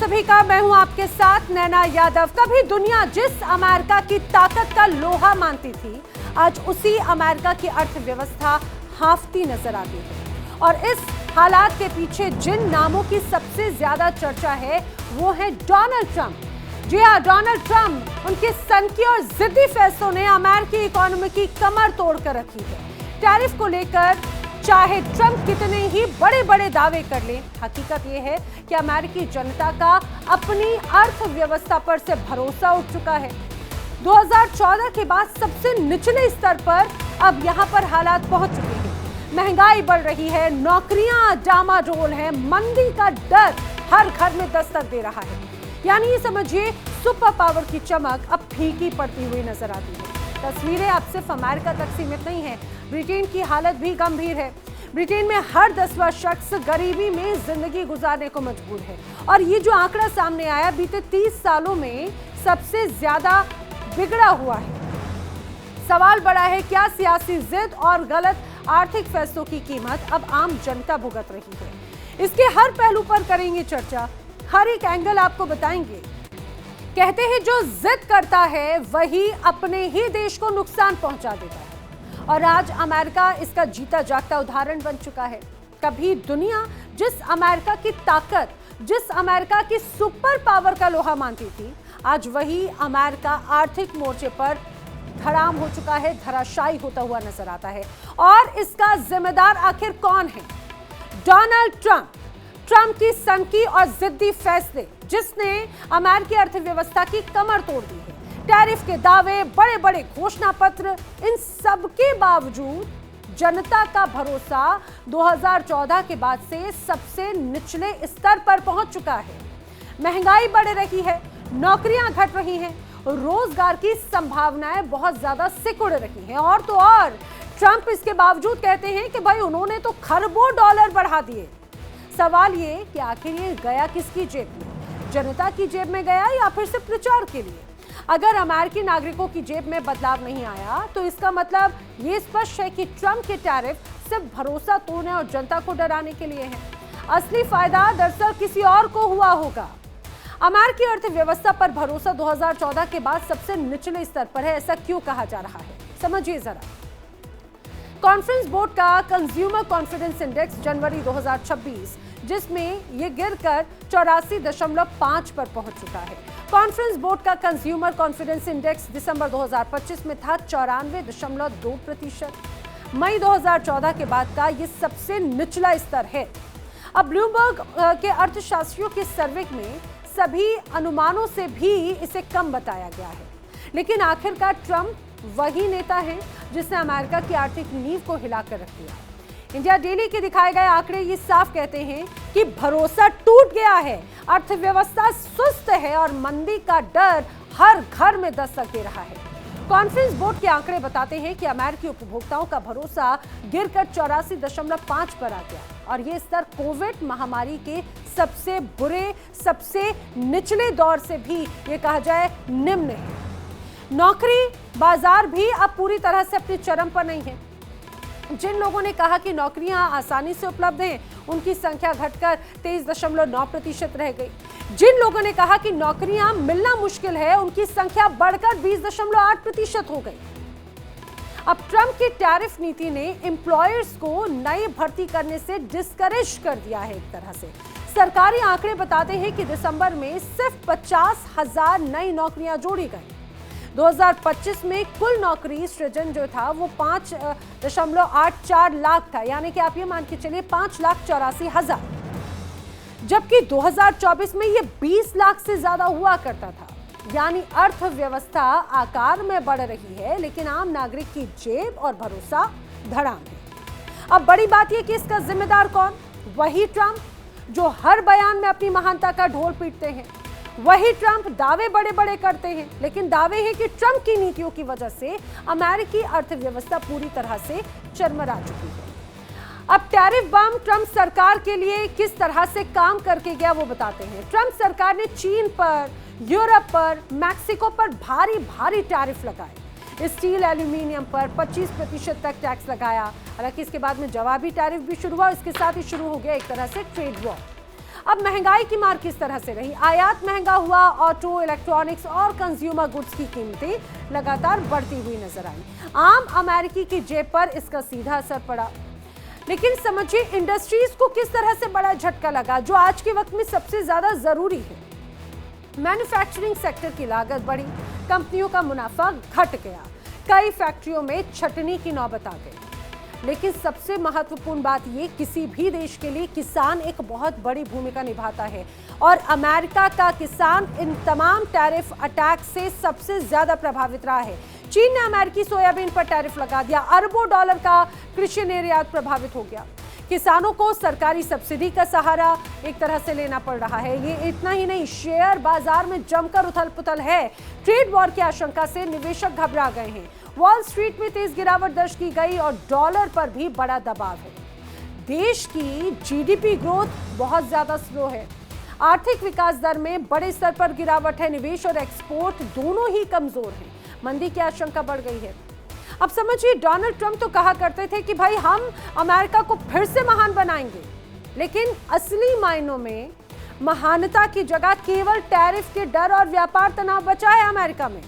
सभी का, मैं हूं आपके साथ नैना यादव। कभी दुनिया जिस अमेरिका की ताकत का लोहा मानती थी, आज उसी अमेरिका की अर्थव्यवस्था हांफती नजर आती है। और इस हालात के पीछे जिन नामों की सबसे ज्यादा चर्चा है वो है डोनाल्ड ट्रंप। जी हाँ, डोनाल्ड ट्रंप, उनके सनकी और जिद्दी फैसलों ने अमेरिकी इकोनॉमी की कमर तोड़ कर रखी है। टैरिफ को लेकर चाहे ट्रंप कितने ही बड़े बड़े दावे कर लें, हकीकत यह है कि अमेरिकी जनता का अपनी अर्थव्यवस्था पर से भरोसा उठ चुका है। 2014 के बाद सबसे निचले स्तर पर अब यहां पर हालात पहुंच चुके हैं। महंगाई बढ़ रही है, नौकरियां डामाडोल है, मंदी का डर हर घर में दस्तक दे रहा है। यानी ये समझिए सुपर पावर की चमक अब फीकी पड़ती हुई नजर आती है। तस्वीरें अब सिर्फ अमेरिका तक सीमित नहीं है, ब्रिटेन की हालत भी गंभीर है। ब्रिटेन में हर 10वां शख्स गरीबी में जिंदगी गुजारने को मजबूर है। और ये जो आंकड़ा सामने आया, बीते 30 सालों में सबसे ज्यादा बिगड़ा हुआ है। सवाल बड़ा है, क्या सियासी जिद और गलत आर्थिक फैसलों की कीमत अब आम जनता भुगत रही है? इसके हर पहलू पर करेंगे चर्चा, हर एक एंगल आपको बताएंगे। कहते हैं जो जिद करता है वही अपने ही देश को नुकसान पहुंचा देता है, और आज अमेरिका इसका जीता जागता उदाहरण बन चुका है। कभी दुनिया जिस अमेरिका की ताकत, जिस अमेरिका की सुपर पावर का लोहा मानती थी, आज वही अमेरिका आर्थिक मोर्चे पर धड़ाम हो चुका है, धराशायी होता हुआ नजर आता है। और इसका जिम्मेदार आखिर कौन है? Donald Trump. ट्रंप की सनकी और जिद्दी फैसले जिसने अमेरिकी अर्थव्यवस्था की कमर तोड़ दी है। टैरिफ के दावे, बड़े बड़े घोषणा पत्र, इन सब के बावजूद जनता का भरोसा 2014 के बाद से सबसे निचले स्तर पर पहुंच चुका है। महंगाई बढ़ रही है, नौकरियां घट रही हैं, रोजगार की संभावनाएं बहुत ज्यादा सिकुड़ रही हैं। और तो और ट्रंप इसके बावजूद कहते हैं कि भाई उन्होंने तो खरबों डॉलर बढ़ा दिए। सवाल ये कि आखिर ये गया किसकी जेब में? जनता की जेब में गया या फिर सिर्फ प्रचार के लिए? अगर अमेरिकी नागरिकों की जेब में बदलाव नहीं आया तो इसका मतलब ये स्पष्ट है कि ट्रंप के टैरिफ सिर्फ भरोसा तोड़ने और जनता को डराने के लिए है। असली फायदा दरअसल किसी और को हुआ होगा। अमेरिकी अर्थव्यवस्था पर भरोसा 2014 के बाद सबसे निचले स्तर पर है। ऐसा क्यों कहा जा रहा है, समझिए जरा। कॉन्फ्रेंस बोर्ड का कंज्यूमर कॉन्फिडेंस इंडेक्स जनवरी 2026, जिसमें ये गिरकर 84.5 पर पहुंच चुका है। कॉन्फ्रेंस बोर्ड का कंज्यूमर कॉन्फिडेंस इंडेक्स दिसंबर 2025 में था 94.2%। मई 2014 के बाद का ये सबसे निचला स्तर है। अब ब्लूमबर्ग के अर्थशास्त्रियों के सर्वे में सभी अनुमानों से भी इसे कम बताया गया है। लेकिन आखिरकार ट्रंप वही नेता है जिसने अमेरिका की आर्थिक नींव को हिलाकर रख दिया। इंडिया डेली के दिखाए गए आंकड़े ये साफ कहते हैं कि भरोसा टूट गया है, अर्थव्यवस्था सुस्त है और मंदी का डर हर घर में दस्तक दे रहा है। कॉन्फ्रेंस बोर्ड के आंकड़े बताते हैं कि अमेरिकी उपभोक्ताओं का भरोसा गिरकर 84.5 पर आ गया, और ये स्तर कोविड महामारी के सबसे बुरे, सबसे निचले दौर से भी ये कहा जाए निम्न है। नौकरी बाजार भी अब पूरी तरह से अपने चरम पर नहीं है। जिन लोगों ने कहा कि नौकरियां आसानी से उपलब्ध हैं, उनकी संख्या घटकर 23.9% रह गई। जिन लोगों ने कहा कि नौकरियां मिलना मुश्किल है, उनकी संख्या बढ़कर 20.8% हो गई। अब ट्रंप की टैरिफ नीति ने एम्प्लॉयर्स को नई भर्ती करने से डिस्करेज कर दिया है। एक तरह से सरकारी आंकड़े बताते हैं कि दिसंबर में सिर्फ 50,000 नई नौकरियां जोड़ी गई। 2025 में कुल नौकरी सृजन जो था वो 5.84 लाख था, यानी कि आप ये मान के चलिए 5,84,000, जबकि 2024 में ये 20 लाख से ज्यादा हुआ करता था। यानी अर्थव्यवस्था आकार में बढ़ रही है, लेकिन आम नागरिक की जेब और भरोसा धड़ाम है। अब बड़ी बात यह कि इसका जिम्मेदार कौन? वही ट्रंप जो हर बयान में अपनी महानता का ढोल पीटते हैं। वही ट्रंप दावे बड़े बड़े करते हैं, लेकिन दावे हैं कि ट्रंप की नीतियों की वजह से अमेरिकी अर्थव्यवस्था पूरी तरह से चरमरा चुकी है। अब टैरिफ बम ट्रंप सरकार के लिए किस तरह से काम करके गया वो बताते हैं। ट्रंप सरकार ने चीन पर, यूरोप पर, मैक्सिको पर भारी भारी टैरिफ लगाए। स्टील, एल्यूमिनियम पर 25% तक टैक्स लगाया। हालांकि इसके बाद में जवाबी टैरिफ भी शुरू हुआ, इसके साथ ही शुरू हो गया एक तरह से ट्रेड वॉर। अब महंगाई की मार किस तरह से रही? आयात महंगा हुआ, ऑटो, इलेक्ट्रॉनिक्स और कंज्यूमर गुड्स की कीमतें लगातार बढ़ती हुई नजर आई। आम अमेरिकी की जेब पर इसका सीधा असर पड़ा। लेकिन समझिए इंडस्ट्रीज को किस तरह से बड़ा झटका लगा, जो आज के वक्त में सबसे ज्यादा जरूरी है। मैन्युफैक्चरिंग सेक्टर की लागत बढ़ी, कंपनियों का मुनाफा घट गया, कई फैक्ट्रियों में छटनी की नौबत आ गई। लेकिन सबसे महत्वपूर्ण बात ये, किसी भी देश के लिए किसान एक बहुत बड़ी भूमिका निभाता है और अमेरिका का किसान इन तमाम टैरिफ अटैक से सबसे ज्यादा प्रभावित रहा है। चीन ने अमेरिकी सोयाबीन पर टैरिफ लगा दिया, अरबों डॉलर का कृषि निर्यात प्रभावित हो गया। किसानों को सरकारी सब्सिडी का सहारा एक तरह से लेना पड़ रहा है। ये इतना ही नहीं, शेयर बाजार में जमकर उथल पुथल है। ट्रेड वॉर की आशंका से निवेशक घबरा गए हैं। वॉल स्ट्रीट में तेज गिरावट दर्ज की गई और डॉलर पर भी बड़ा दबाव है। देश की जीडीपी ग्रोथ बहुत ज्यादा स्लो है। आर्थिक विकास दर में बड़े स्तर पर गिरावट है। निवेश और एक्सपोर्ट दोनों ही कमजोर हैं। मंदी की आशंका बढ़ गई है। अब समझिए, डोनाल्ड ट्रंप तो कहा करते थे कि भाई हम अमेरिका को फिर से महान बनाएंगे, लेकिन असली मायनों में महानता की जगह केवल टैरिफ के डर और व्यापार तनाव बचा है अमेरिका में।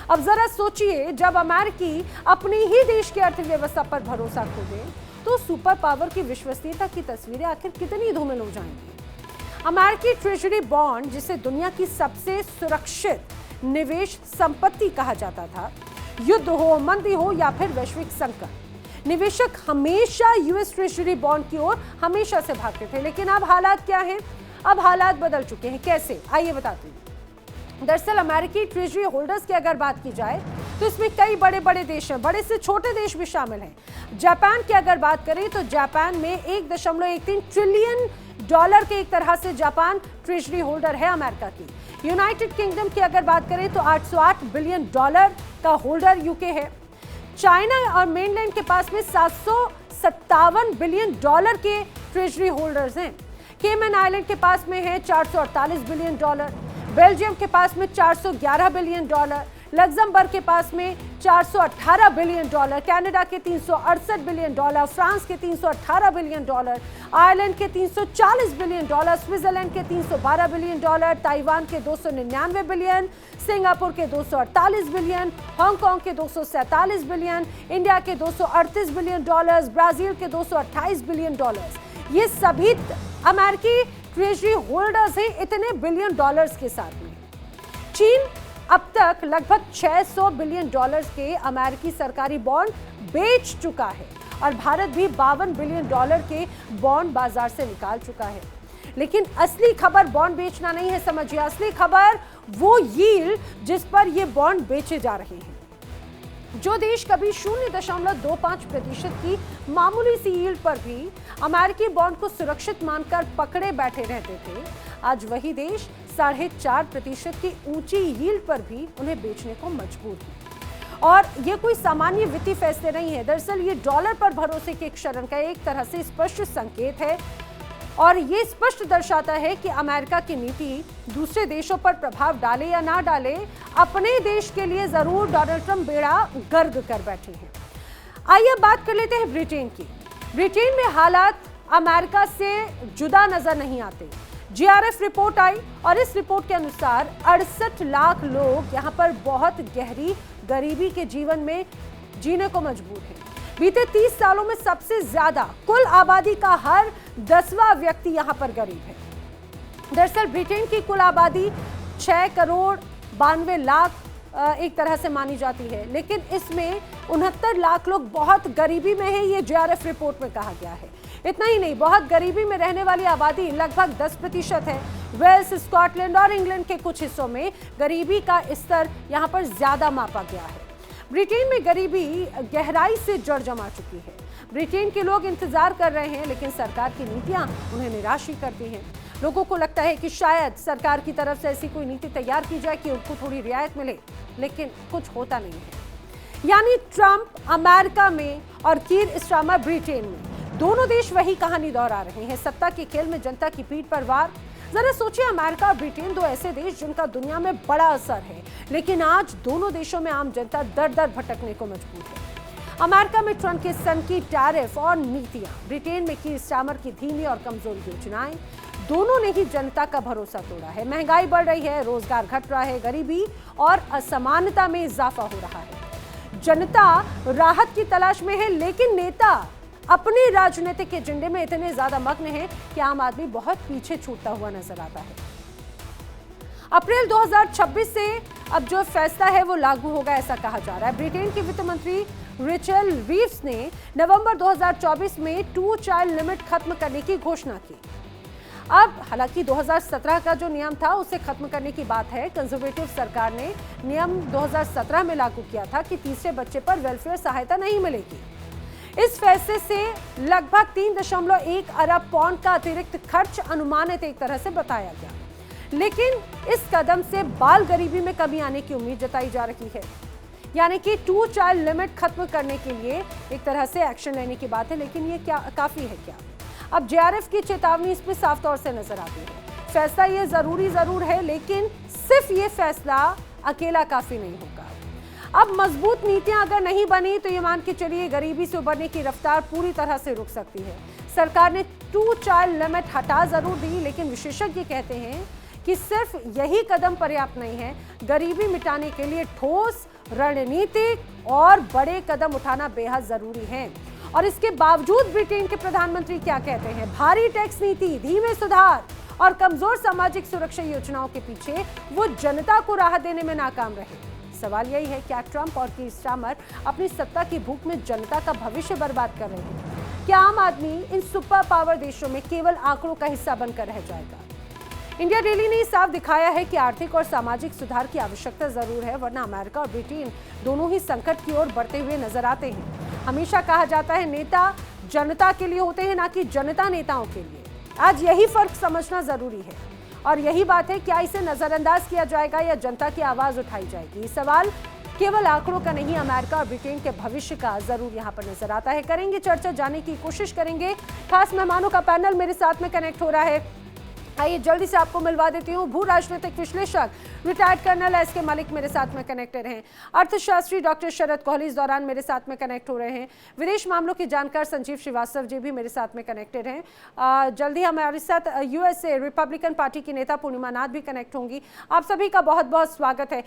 अब जरा सोचिए, जब अमेरिकी अपनी ही देश की अर्थव्यवस्था पर भरोसा खो दे, तो सुपर पावर की विश्वसनीयता की तस्वीरें आखिर कितनी धूमिल हो जाएंगी। अमेरिकी ट्रेजरी बॉन्ड, जिसे दुनिया की सबसे सुरक्षित निवेश संपत्ति कहा जाता था, युद्ध हो, मंदी हो या फिर वैश्विक संकट, निवेशक हमेशा यूएस ट्रेजरी बॉन्ड की ओर हमेशा से भागते थे। लेकिन अब हालात क्या हैं? अब हालात बदल चुके हैं। कैसे, आइए बताती हूँ। दरअसल अमेरिकी ट्रेजरी होल्डर्स की अगर बात की जाए तो इसमें कई बड़े बड़े देश हैं, बड़े से छोटे देश भी शामिल हैं। जापान की अगर बात करें तो जापान में 1.13 ट्रिलियन डॉलर के एक तरह से जापान ट्रेजरी होल्डर है अमेरिका की। यूनाइटेड किंगडम की अगर बात करें तो 808 बिलियन डॉलर का होल्डर यूके है। चाइना और मेनलैंड के पास में 757 बिलियन डॉलर के ट्रेजरी होल्डर्स हैं। केमन आइलैंड के पास में है 448 बिलियन डॉलर। बेल्जियम के पास में 411 बिलियन डॉलर। लग्जमबर्ग के पास में 418 बिलियन डॉलर। कनाडा के 368 बिलियन डॉलर। फ्रांस के 318 बिलियन डॉलर। आयरलैंड के 340 बिलियन डॉलर। स्विट्जरलैंड के 312 बिलियन डॉलर। ताइवान के 299 बिलियन। सिंगापुर के 248 बिलियन। हांगकांग के 247 बिलियन। इंडिया के 238 बिलियन डॉलर्स। ब्राजील के 228 बिलियन डॉलर्स। ये सभी अमेरिकी ट्रेजरी होल्डर्स हैं इतने बिलियन डॉलर्स के साथ में। चीन अब तक लगभग 600 बिलियन डॉलर्स के अमेरिकी सरकारी बॉन्ड बेच चुका है और भारत भी 52 बिलियन डॉलर के बॉन्ड बाजार से निकाल चुका है। लेकिन असली खबर बॉन्ड बेचना नहीं है, समझिए। असली खबर वो यील्ड जिस पर ये बॉन्ड बेचे जा रहे हैं। जो देश कभी 0.25% की मामूली सी यील्ड पर भी अमेरिकी बॉन्ड को सुरक्षित मानकर पकड़े बैठे रहते थे, आज वही देश 4.5% की ऊंची यील्ड पर भी उन्हें बेचने को मजबूर है। और ये कोई सामान्य वित्तीय फैसले नहीं है। दरअसल ये डॉलर पर भरोसे के क्षरण का एक तरह से स्पष्ट संकेत है और ये स्पष्ट दर्शाता है कि अमेरिका की नीति दूसरे देशों पर प्रभाव डाले या ना डाले, अपने देश के लिए जरूर डोनाल्ड ट्रंप बेड़ा गर्क कर बैठे हैं। आइए बात कर लेते हैं ब्रिटेन की। ब्रिटेन में हालात अमेरिका से जुदा नजर नहीं आते। जीआरएफ रिपोर्ट आई और इस रिपोर्ट के अनुसार 68 लाख लोग यहाँ पर बहुत गहरी गरीबी के जीवन में जीने को मजबूर हैं। बीते 30 सालों में सबसे ज्यादा कुल आबादी का हर 10वां व्यक्ति यहाँ पर गरीब है। दरअसल ब्रिटेन की कुल आबादी 6 करोड़ 92 लाख एक तरह से मानी जाती है, लेकिन इसमें 69 लाख लोग बहुत गरीबी में है, ये जीआरएफ रिपोर्ट में कहा गया है। इतना ही नहीं, बहुत गरीबी में रहने वाली आबादी लगभग 10% है। वेल्स, स्कॉटलैंड और इंग्लैंड के कुछ हिस्सों में गरीबी का स्तर यहाँ पर ज्यादा मापा गया है। ब्रिटेन में गरीबी गहराई से जड़ जमा चुकी है। ब्रिटेन के लोग इंतजार कर रहे हैं, लेकिन सरकार की नीतियां उन्हें निराश ही करती हैं। लोगों को लगता है कि शायद सरकार की तरफ से ऐसी कोई नीति तैयार की जाए कि उनको थोड़ी रियायत मिले, लेकिन कुछ होता नहीं है। यानी ट्रंप अमेरिका में और कीर स्टारमर ब्रिटेन में, दोनों देश वही कहानी दोहरा रहे हैं। सत्ता के खेल में जनता की पीठ पर वार। जरा सोचिए, अमेरिका और ब्रिटेन दो ऐसे देश जिनका दुनिया में बड़ा असर है, लेकिन आज दोनों देशों में आम जनता दर दर भटकने को मजबूर है। अमेरिका में ट्रंप के सन की टैरिफ और नीतियां, ब्रिटेन में कीर स्टारमर की धीमी और कमजोर योजनाएं, दोनों ने ही जनता का भरोसा तोड़ा है। महंगाई बढ़ रही है, रोजगार घट रहा है, गरीबी और असमानता में इजाफा हो रहा है। जनता राहत की तलाश में है, लेकिन नेता अपने राजनीतिक एजेंडे में इतने ज्यादा मग्न हैं कि आम आदमी बहुत पीछे छूटता हुआ नजर आता है। अप्रैल 2026 से अब जो फैसला है वो लागू होगा, ऐसा कहा जा रहा है। ब्रिटेन की वित्त मंत्री रेचल रीव्स ने नवंबर 2024 में 2 चाइल्ड लिमिट खत्म करने की घोषणा की। अब हालांकि 2017 का जो नियम था उसे खत्म करने की बात है। कंजर्वेटिव सरकार ने नियम 2017 में लागू किया था कि तीसरे बच्चे पर वेलफेयर सहायता नहीं मिलेगी। इस फैसले से लगभग 3.1 अरब पाउंड का अतिरिक्त खर्च अनुमानित एक तरह से बताया गया, लेकिन इस कदम से बाल गरीबी में कमी आने की उम्मीद जताई जा रही है। यानी कि 2 चाइल्ड लिमिट खत्म करने के लिए एक तरह से एक्शन लेने की बात है, लेकिन ये क्या काफी है क्या? अब जेआरएफ की चेतावनी इसमें साफ तौर से नजर आती है। फैसला ये जरूर है, लेकिन सिर्फ ये फैसला अकेला काफी नहीं होगा। अब मजबूत नीतियां अगर नहीं बनी तो ये मान के चलिए गरीबी से उबरने की रफ्तार पूरी तरह से रुक सकती है। सरकार ने 2 चाइल्ड लिमिट हटा जरूर दी, लेकिन विशेषज्ञ कहते हैं कि सिर्फ यही कदम पर्याप्त नहीं है। गरीबी मिटाने के लिए ठोस रणनीतिक और बड़े कदम उठाना बेहद जरूरी है। और इसके बावजूद ब्रिटेन के प्रधानमंत्री क्या कहते हैं? भारी टैक्स नीति, धीमे सुधार और कमजोर सामाजिक सुरक्षा योजनाओं के पीछे वो जनता को राहत देने में नाकाम रहे। सवाल यही है, क्या ट्रंप और कीर स्टारमर अपनी सत्ता की भूख में जनता का भविष्य बर्बाद कर रहे हैं? क्या आम आदमी इन सुपर पावर देशों में केवल आंकड़ों का हिस्सा बनकर रह जाएगा? इंडिया डेली ने साफ दिखाया है कि आर्थिक और सामाजिक सुधार की आवश्यकता जरूर है, वरना अमेरिका और ब्रिटेन दोनों ही संकट की ओर बढ़ते हुए नजर आते हैं। हमेशा कहा जाता है नेता जनता के लिए होते हैं, ना कि जनता नेताओं के लिए। आज यही फर्क समझना जरूरी है और यही बात है, क्या इसे नजरअंदाज किया जाएगा या जनता की आवाज उठाई जाएगी? सवाल केवल आंकड़ों का नहीं, अमेरिका और ब्रिटेन के भविष्य का जरूर यहाँ पर नजर आता है। करेंगे चर्चा, जाने की कोशिश करेंगे। खास मेहमानों का पैनल मेरे साथ में कनेक्ट हो रहा है। आइए जल्दी से आपको मिलवा देती हूँ। भू राजनीतिक विश्लेषक रिटायर्ड कर्नल एस.के. मलिक मेरे साथ में कनेक्टेड हैं। अर्थशास्त्री डॉक्टर शरद कोहली इस दौरान मेरे साथ में कनेक्ट हो रहे हैं। विदेश मामलों के जानकार संजीव श्रीवास्तव जी भी मेरे साथ में कनेक्टेड हैं। जल्दी हमारे साथ यूएसए रिपब्लिकन पार्टी की नेता पूर्णिमा नाथ भी कनेक्ट होंगी। आप सभी का बहुत बहुत स्वागत है।